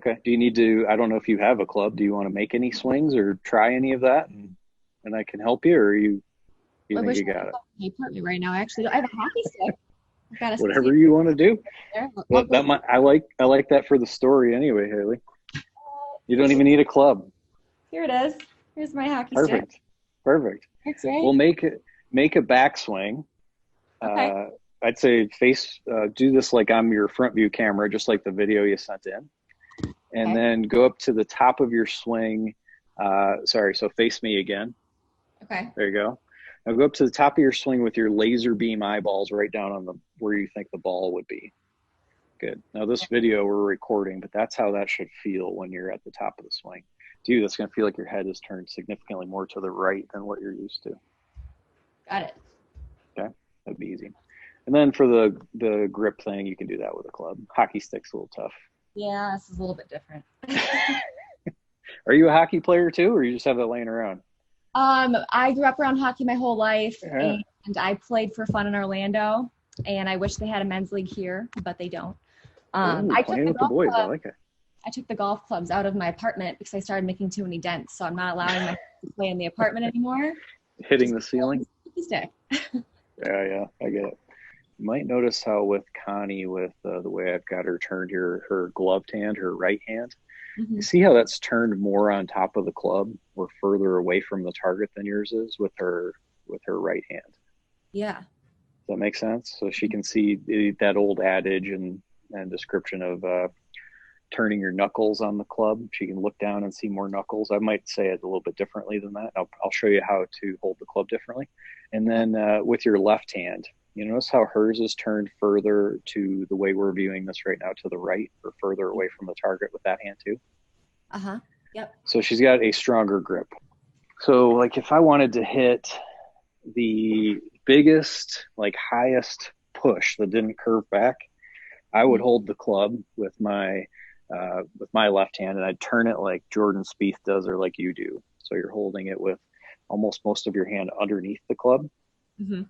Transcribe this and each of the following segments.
Okay. Do you need to, I don't know if you have a club. Do you want to make any swings or try any of that? And I can help you, or you I think wish you I got could it? go to my apartment right now. Actually, I have a hockey stick. I've got a 60 Whatever you want to do. there. I'll But go. I like that for the story anyway, Haley. You don't Here's, even need a club. here it is. Here's my hockey stick. Perfect. Perfect. That's right. We'll make a backswing. Okay. Uh, I'd say do this like I'm your front view camera, just like the video you sent in, and Okay. then go up to the top of your swing. So face me again. Okay. There you go. Now go up to the top of your swing with your laser beam eyeballs right down on where you think the ball would be. Good. Now this video we're recording, but that's how that should feel when you're at the top of the swing. Dude, that's going to feel like your head is turned significantly more to the right than what you're used to. Got it. Okay, that'd be easy. And then for the grip thing, you can do that with a club. Hockey stick's a little tough. Yeah, this is a little bit different. Are you a hockey player too, or you just have it laying around? I grew up around hockey my whole life, Yeah. and I played for fun in Orlando, and I wish they had a men's league here, but they don't. Ooh, I took playing the with the golf boys. I club. like it. I took the golf clubs out of my apartment because I started making too many dents, so I'm not allowing my to play in the apartment anymore. Hitting Just the ceiling. stick. Yeah, I get it. You might notice how with Connie, with the way I've got her turned here, her gloved hand, her right hand, you Hmm. see how that's turned more on top of the club or further away from the target than yours is with her right hand. Does Yeah. that make sense? So she can see that old adage and description of turning your knuckles on the club. She can look down and see more knuckles. I might say it a little bit differently than that. I'll show you how to hold the club differently. And Okay. then with your left hand, you notice how hers is turned further to the way we're viewing this right now to the right or further away from the target with that hand too. Uh-huh. Yep. So she's got a stronger grip. So like if I wanted to hit the biggest, like highest push that didn't curve back, I would Hmm. hold the club with my left hand, and I'd turn it like Jordan Spieth does, or like you do. So you're holding it with almost most of your hand underneath the club. Hmm.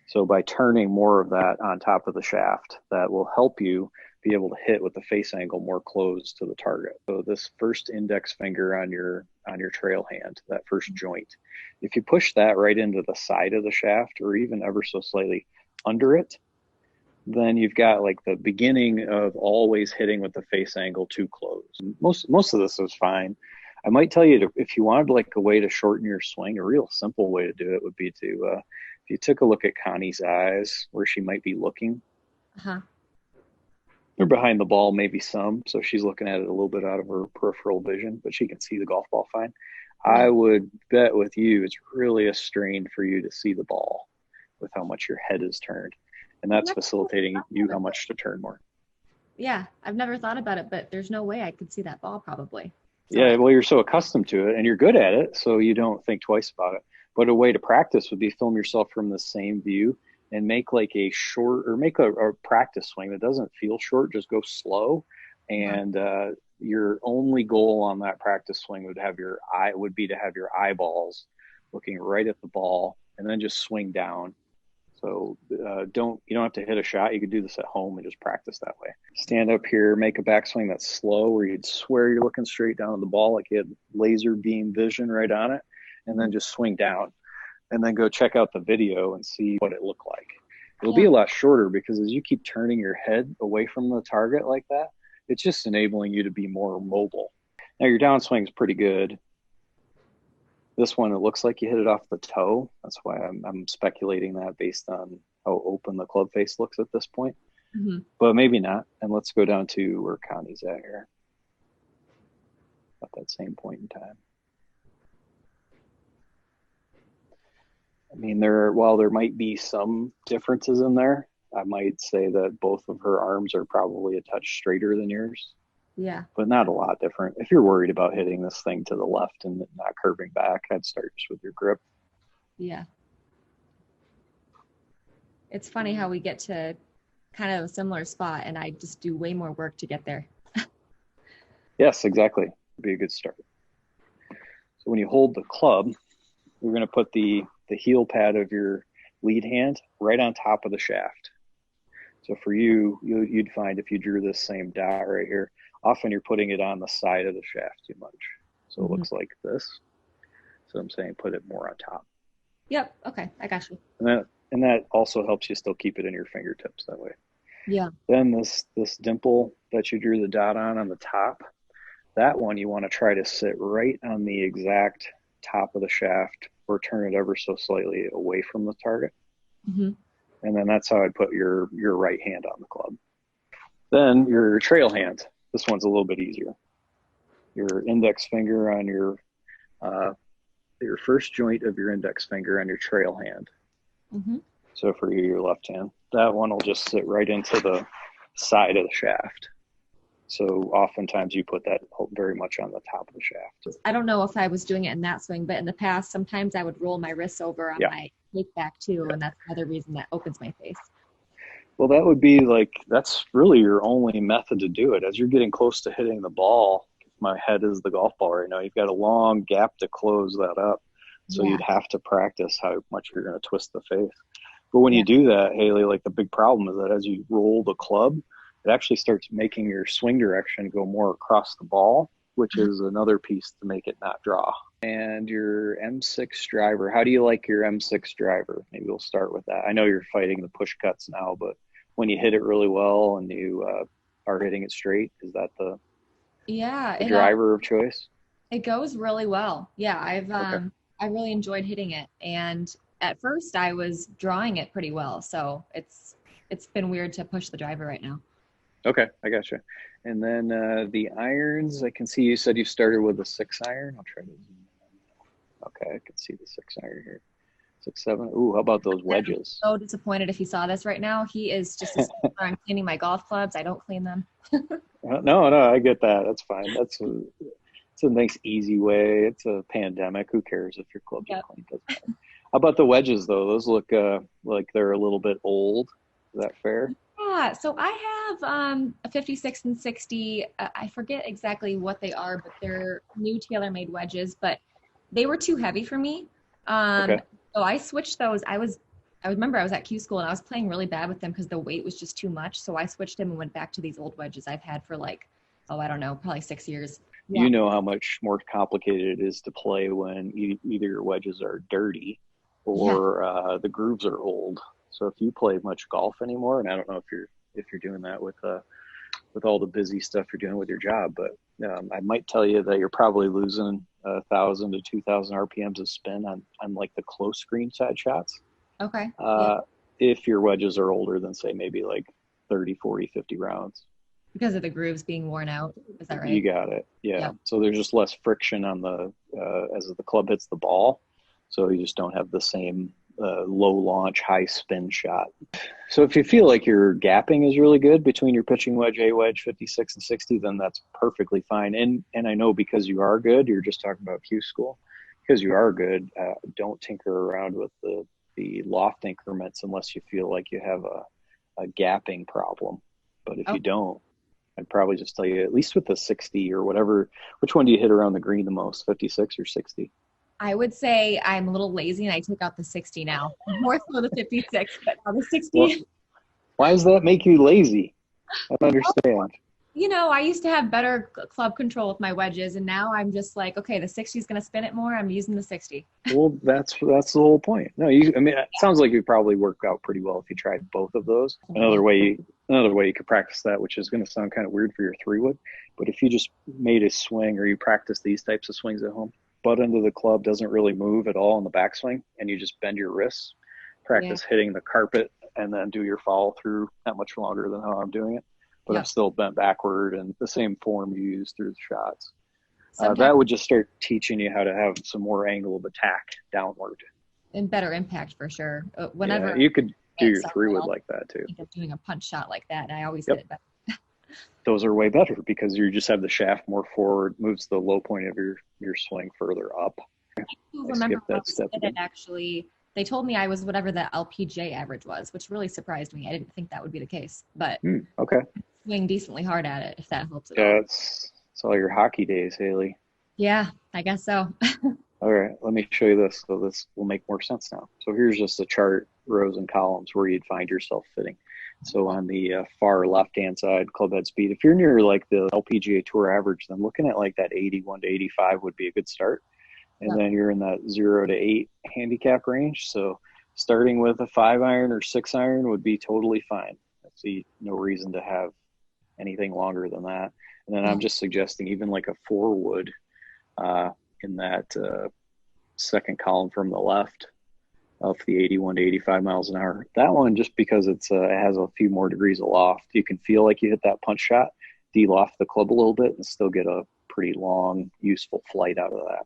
So by turning more of that on top of the shaft, that will help you be able to hit with the face angle more close to the target. So this first index finger on your trail hand, that first joint, if you push that right into the side of the shaft or even ever so slightly under it, then you've got like the beginning of always hitting with the face angle too close. Most of this is fine. I might tell you if you wanted like a way to shorten your swing, a real simple way to do it would be to if you took a look at Connie's eyes, where she might be looking. Uh-huh. They're behind the ball, maybe some, so she's looking at it a little bit out of her peripheral vision, but she can see the golf ball fine. Yeah. I would bet with you, it's really a strain for you to see the ball with how much your head is turned. And I've that's never facilitating thought you about how it. much to turn more. Yeah, I've never thought about it, but there's no way I could see that ball probably. So Yeah, well, you're so accustomed to it and you're good at it, so you don't think twice about it. But a way to practice would be film yourself from the same view and make like a short or make a practice swing that doesn't feel short, just go slow. uh-huh. And your only goal on that practice swing would be to have your eyeballs looking right at the ball and then just swing down. So you don't have to hit a shot. You could do this at home and just practice that way. Stand up here, make a backswing that's slow, where you'd swear you're looking straight down at the ball, like you had laser beam vision right on it, and then just swing down, and then go check out the video and see what it looked like. It'll be Yeah. a lot shorter because as you keep turning your head away from the target like that, it's just enabling you to be more mobile. Now your downswing is pretty good. This one, it looks like you hit it off the toe. That's why I'm speculating that based on how open the club face looks at this point, Hmm. but maybe not. And let's go down to where Connie's at here at that same point in time. I mean, while there might be some differences in there, I might say that both of her arms are probably a touch straighter than yours, Yeah. but not a lot different. If you're worried about hitting this thing to the left and not curving back, I'd start just with your grip. Yeah. It's funny how we get to kind of a similar spot and I just do way more work to get there. Yes, exactly. Would be a good start. So when you hold the club, you're going to put the heel pad of your lead hand right on top of the shaft. So for you'd find if you drew this same dot right here, often you're putting it on the side of the shaft too much. So it Mhm. looks like this. So I'm saying put it more on top. Yep. Okay. I got you. And that also helps you still keep it in your fingertips that way. Yeah. Then this dimple that you drew the dot on the top, that one you want to try to sit right on the exact top of the shaft or turn it ever so slightly away from the target. Hmm. And then that's how I'd put your right hand on the club. Then your trail hand. This one's a little bit easier. Your index finger on your first joint of your index finger on your trail hand. Hmm. So for you, your left hand, that one will just sit right into the side of the shaft. So oftentimes you put that very much on the top of the shaft. I don't know if I was doing it in that swing, but in the past, sometimes I would roll my wrists over on my take back too, and that's another reason that opens my face. Well, that would be like, that's really your only method to do it. As you're getting close to hitting the ball, my head is the golf ball right now. You've got a long gap to close that up. So you'd have to practice how much you're going to twist the face. But when you do that, Hailey, like the big problem is that as you roll the club, it actually starts making your swing direction go more across the ball, which is another piece to make it not draw. And your M6 driver, how do you like your M6 driver? Maybe we'll start with that. I know you're fighting the push cuts now, but when you hit it really well and you are hitting it straight, is that the driver of choice? It goes really well. Yeah, I really enjoyed hitting it, and at first I was drawing it pretty well, so it's been weird to push the driver right now. Okay, I gotcha. And then the irons, I can see you said you started with a 6-iron. I'll try to zoom in. Okay, I can see the 6-iron here. 6, 7. Ooh, how about those wedges? I'm so disappointed if he saw this right now. He is just I'm cleaning my golf clubs. I don't clean them. No, I get that. That's fine. It's a nice, easy way. It's a pandemic. Who cares if your clubs are clean? How about the wedges, though? Those look like they're a little bit old. Is that fair? Yeah, so I have a 56 and 60. I forget exactly what they are, but they're new TaylorMade wedges, but they were too heavy for me. So I switched those. I remember I was at Q school and I was playing really bad with them because the weight was just too much. So I switched them and went back to these old wedges I've had for I don't know, probably 6 years. Yeah. You know how much more complicated it is to play when either your wedges are dirty or the grooves are old. So if you play much golf anymore, and I don't know if you're doing that with all the busy stuff you're doing with your job, but I might tell you that you're probably losing 1,000 to 2,000 RPMs of spin on like the close green side shots. Okay. If your wedges are older than say maybe like 30, 40, 50 rounds. Because of the grooves being worn out. Is that right? You got it. Yeah. So there's just less friction on as the club hits the ball. So you just don't have the same low launch, high spin shot. So if you feel like your gapping is really good between your pitching wedge, A wedge, 56 and 60, then that's perfectly fine. And I know because you are good, you're just talking about Q school, because you are good, don't tinker around with the loft increments unless you feel like you have a gapping problem. But if you don't, I'd probably just tell you, at least with the 60 or whatever, which one do you hit around the green the most, 56 or 60? I would say I'm a little lazy and I take out the 60 now. More so the 56, but on the 60. Well, why does that make you lazy? I don't understand. I used to have better club control with my wedges, and now I'm just like, okay, the 60 is going to spin it more. I'm using the 60. Well, that's the whole point. No, it sounds like it probably worked out pretty well if you tried both of those. Another way you could practice that, which is going to sound kind of weird for your 3-wood, but if you just made a swing or you practice these types of swings at home, butt end of the club doesn't really move at all in the backswing, and you just bend your wrists, practice hitting the carpet, and then do your follow through not much longer than how I'm doing it. But I'm still bent backward and the same form you use through the shots. That would just start teaching you how to have some more angle of attack downward. And better impact for sure. Whenever you could do your 3-wood like that too. Think of doing a punch shot like that, and I always hit it better. Those are way better because you just have the shaft more forward, moves the low point of your swing further up. I remember that step actually. They told me I was whatever the LPJ average was, which really surprised me. I didn't think that would be the case, but swing decently hard at it if that helps. It's all your hockey days, Hailey. Yeah, I guess so. All right, let me show you this. So this will make more sense now. So here's just a chart, rows and columns where you'd find yourself fitting. So on the far left-hand side, club head speed, if you're near like the LPGA Tour average, then looking at like that 81 to 85 would be a good start. And Yep. then you're in that 0 to 8 handicap range. So starting with a 5 iron or 6 iron would be totally fine. I see no reason to have anything longer than that. And then I'm Yeah. just suggesting even like a 4 wood in that second column from the left of the 81 to 85 miles an hour. That one, just because it has a few more degrees of loft, you can feel like you hit that punch shot, de-loft the club a little bit, and still get a pretty long, useful flight out of that.